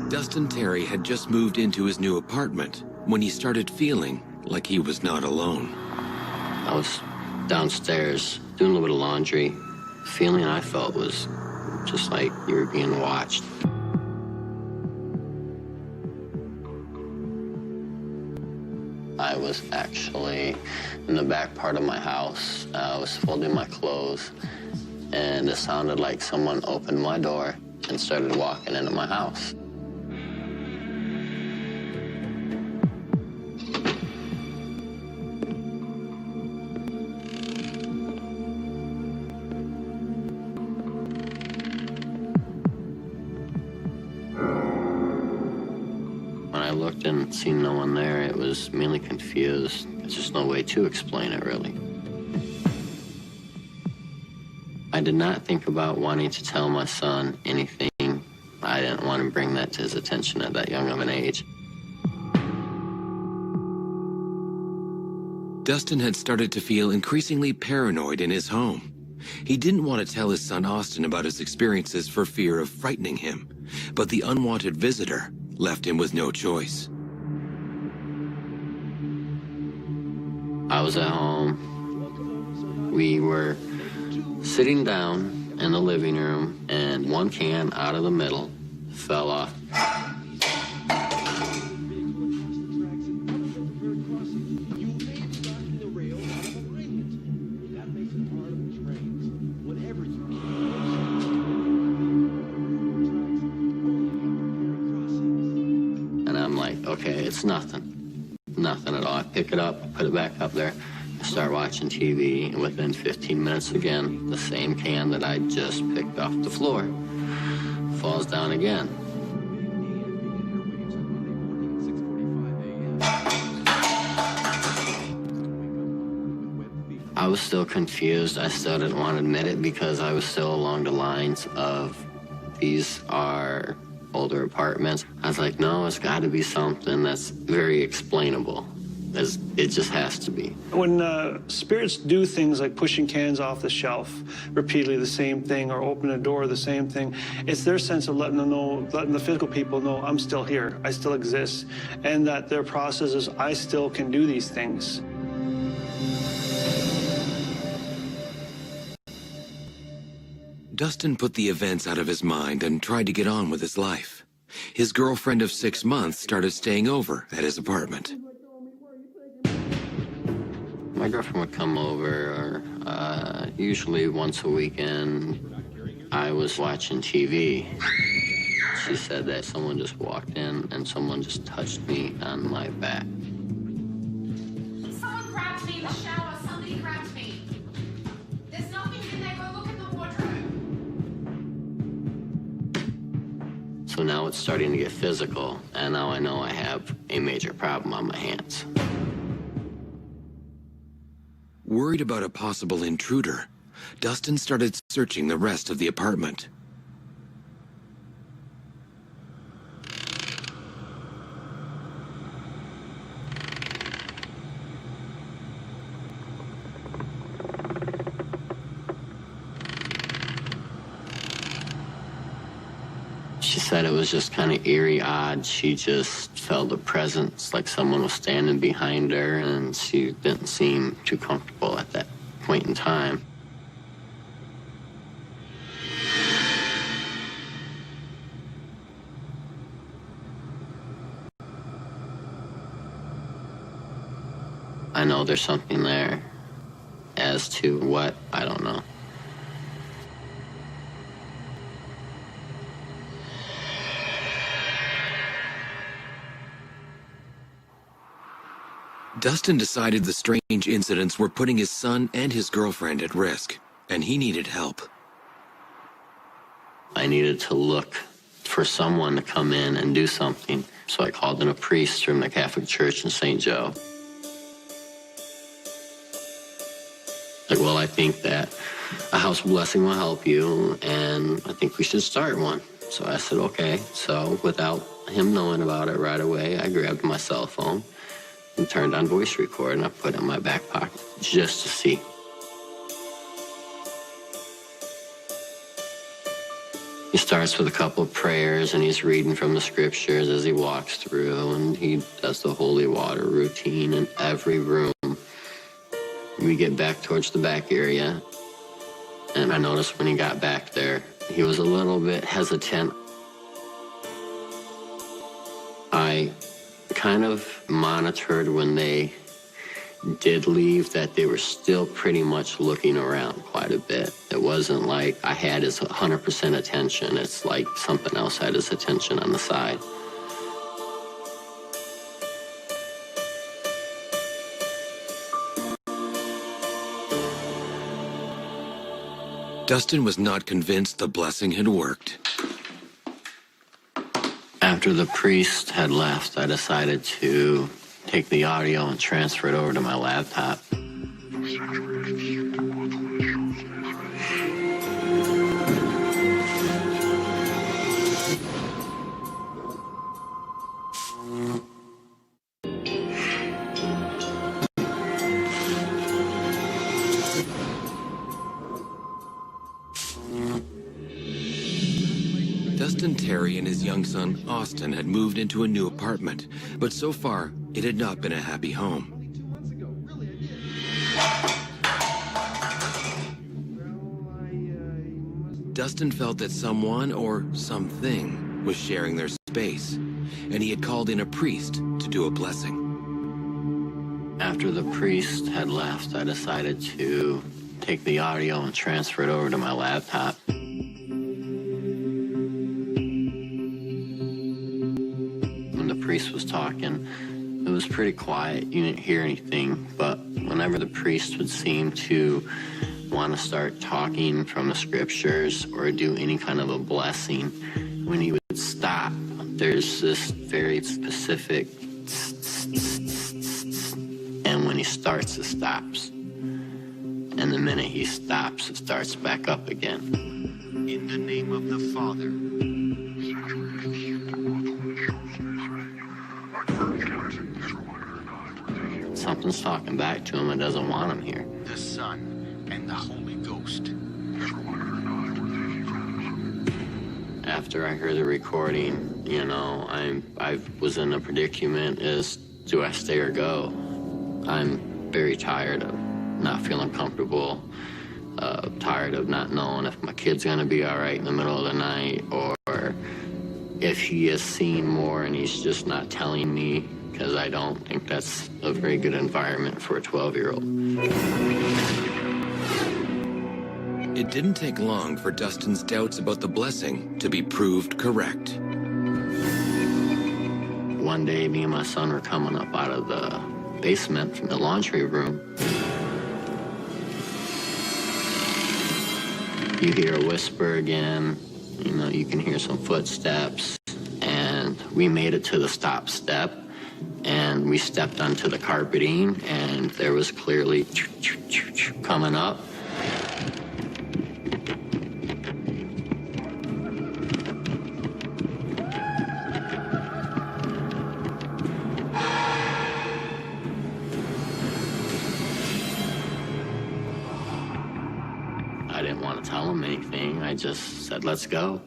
Dustin Terry had just moved into his new apartment when he started feeling like he was not alone. I was downstairs doing a little bit of laundry. The feeling I felt was just like you were being watched. I was actually in the back part of my house. I was folding my clothes, and it sounded like someone opened my door and started walking into my house. When I looked and seen no one there, it was mainly confused. There's just no way to explain it, really. I did not think about wanting to tell my son anything. I didn't want to bring that to his attention at that young of an age. Dustin had started to feel increasingly paranoid in his home. He didn't want to tell his son Austin about his experiences for fear of frightening him, but the unwanted visitor left him with no choice. I was at home. We were sitting down in the living room, and one can out of the middle fell off. And I'm like, okay, it's nothing. Nothing at all. I pick it up, put it back up there, I start watching TV, and within 15 minutes again, the same can that I just picked off the floor falls down again. I was still confused. I still didn't want to admit it because I was still along the lines of these are older apartments. I was like, no, it's got to be something that's very explainable. It just has to be. When spirits do things like pushing cans off the shelf repeatedly, the same thing, or open a door, the same thing, it's their sense of letting the physical people know I'm still here, I still exist, and that their process is I still can do these things. Dustin put the events out of his mind and tried to get on with his life. His girlfriend of 6 months started staying over at his apartment. My girlfriend would come over, usually once a weekend. I was watching TV. She said that someone just walked in and someone just touched me on my back. Someone grabbed me in the shower. Somebody grabbed me. There's nothing in there. Go look in the wardrobe. So now it's starting to get physical, and now I know I have a major problem on my hands. Worried about a possible intruder, Dustin started searching the rest of the apartment. She said it was just kind of eerie, odd. She just felt a presence, like someone was standing behind her, and she didn't seem too comfortable at that point in time. I know there's something there. As to what, I don't know. Dustin decided the strange incidents were putting his son and his girlfriend at risk, and he needed help. I needed to look for someone to come in and do something, so I called in a priest from the Catholic Church in St. Joe. Like, well, I think that a house blessing will help you, and I think we should start one. So I said, okay. So without him knowing about it right away, I grabbed my cell phone and turned on voice record, and I put it in my back pocket just to see. He starts with a couple of prayers, and he's reading from the scriptures as he walks through, and he does the holy water routine in every room. We get back towards the back area, and I noticed when he got back there, he was a little bit hesitant. I kind of monitored when they did leave that they were still pretty much looking around quite a bit. It wasn't like I had his 100% attention. It's like something else had his attention on the side. Dustin was not convinced the blessing had worked. After the priest had left, I decided to take the audio and transfer it over to my laptop. Dustin, Terry, and his young son, Austin, had moved into a new apartment, but so far, it had not been a happy home. Dustin felt that someone or something was sharing their space, and he had called in a priest to do a blessing. After the priest had left, I decided to take the audio and transfer it over to my laptop. When the priest was talking, it was pretty quiet. You didn't hear anything, but whenever the priest would seem to want to start talking from the scriptures or do any kind of a blessing, when he would stop, there's this very specific and when he starts, it stops. And the minute he stops, it starts back up again. In the name of the Father. Something's talking back to him and doesn't want him here. The Son and the Holy Ghost. After I heard the recording, you know, I was in a predicament is, do I stay or go? I'm very tired of not feeling comfortable, tired of not knowing if my kid's gonna be all right in the middle of the night, or if he has seen more and he's just not telling me, because I don't think that's a very good environment for a 12-year-old. It didn't take long for Dustin's doubts about the blessing to be proved correct. One day, me and my son were coming up out of the basement from the laundry room. You hear a whisper again, you know, you can hear some footsteps, and we made it to the stop step, and we stepped onto the carpeting, and there was clearly coming up. I didn't want to tell him anything. I just said, let's go.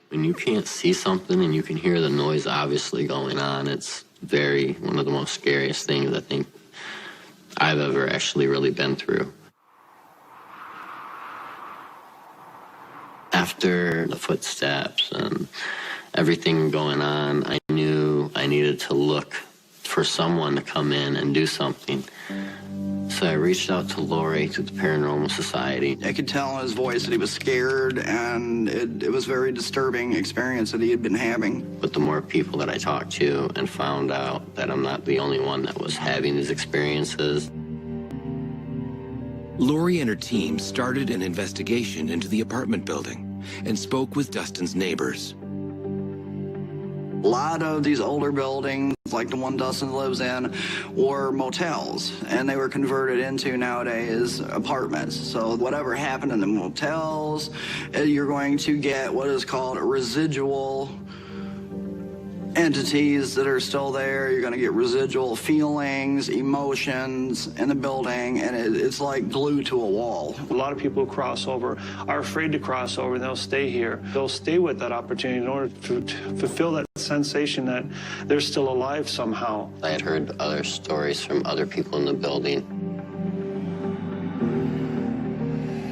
When you can't see something and you can hear the noise obviously going on, it's one of the most scariest things I think I've ever actually really been through. After the footsteps and everything going on, I knew I needed to look for someone to come in and do something. So I reached out to Lori, to the Paranormal Society. I could tell in his voice that he was scared, and it was a very disturbing experience that he had been having. But the more people that I talked to and found out that I'm not the only one that was having these experiences. Lori and her team started an investigation into the apartment building and spoke with Dustin's neighbors. A lot of these older buildings, like the one Dustin lives in, were motels, and they were converted into nowadays apartments. So whatever happened in the motels, you're going to get what is called residual entities that are still there. You're going to get residual feelings, emotions in the building, and it's like glued to a wall. A lot of people who cross over are afraid to cross over, and they'll stay here. They'll stay with that opportunity in order to fulfill that sensation that they're still alive somehow. I had heard other stories from other people in the building.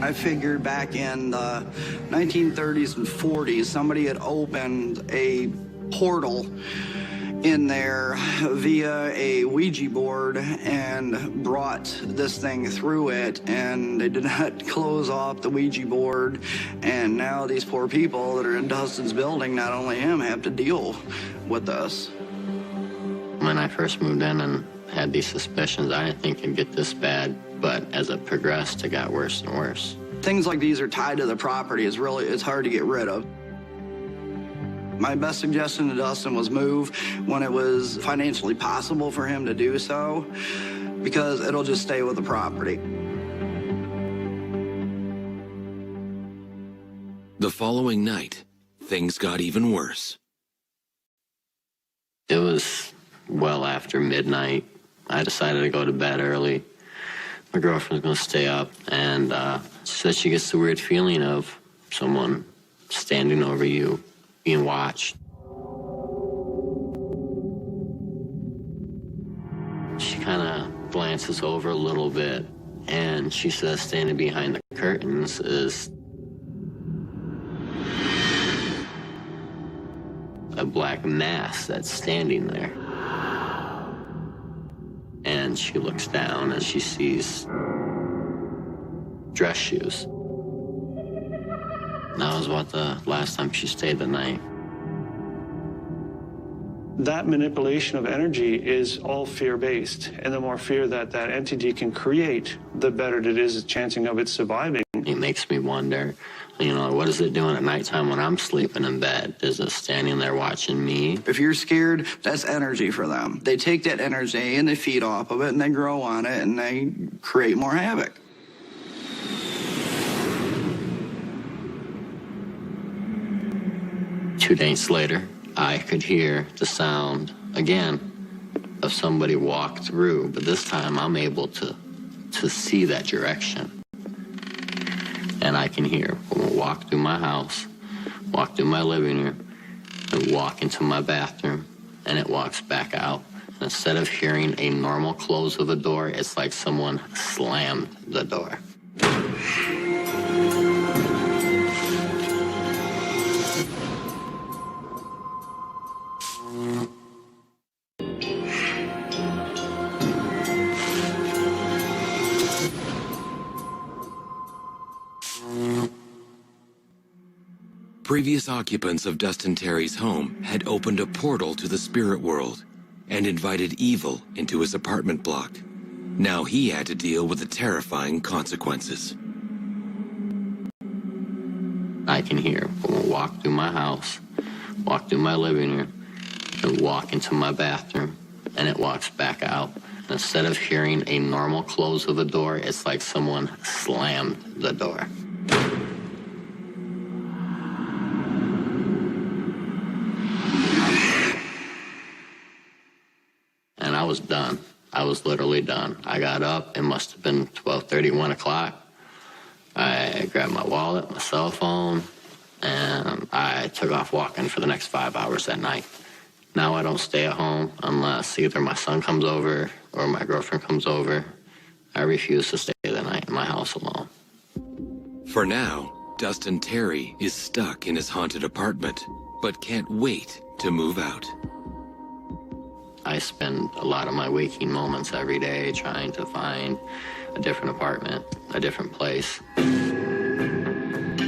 I figured back in the 1930s and 40s, somebody had opened a portal in there via a Ouija board and brought this thing through it, and they did not close off the Ouija board, and now these poor people that are in Dustin's building, not only him, have to deal with this. When I first moved in and had these suspicions, I didn't think it'd get this bad, but as it progressed, it got worse and worse. Things like these are tied to the property. It's hard to get rid of. My best suggestion to Dustin was move when it was financially possible for him to do so, because it'll just stay with the property. The following night, things got even worse. It was well after midnight. I decided to go to bed early. My girlfriend's going to stay up, and she said she gets the weird feeling of someone standing over you, being watched. She kind of glances over a little bit, and she says standing behind the curtains is a black mass that's standing there. And she looks down and she sees dress shoes. That was about the last time she stayed the night. That manipulation of energy is all fear-based, and the more fear that that entity can create, the better it is chancing of it surviving. It makes me wonder, what is it doing at nighttime when I'm sleeping in bed? Is it standing there watching me? If you're scared, that's energy for them. They take that energy and they feed off of it and they grow on it and they create more havoc. Two days later, I could hear the sound again of somebody walk through, but this time I'm able to see that direction. And I can hear someone walk through my house, walk through my living room, and walk into my bathroom, and it walks back out. And instead of hearing a normal close of a door, it's like someone slammed the door. Previous occupants of Dustin Terry's home had opened a portal to the spirit world and invited evil into his apartment block. Now he had to deal with the terrifying consequences. I can hear someone walk through my house, walk through my living room, and walk into my bathroom, and it walks back out. And instead of hearing a normal close of a door, it's like someone slammed the door. And I was done. I was literally done. I got up. It must have been 12:30, 1 o'clock. I grabbed my wallet, my cell phone, and I took off walking for the next 5 hours that night. Now I don't stay at home unless either my son comes over or my girlfriend comes over. I refuse to stay the night in my house alone. For now, Dustin Terry is stuck in his haunted apartment, but can't wait to move out. I spend a lot of my waking moments every day trying to find a different apartment, a different place.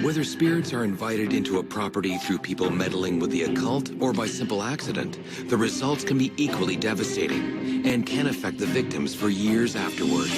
Whether spirits are invited into a property through people meddling with the occult or by simple accident, the results can be equally devastating and can affect the victims for years afterward.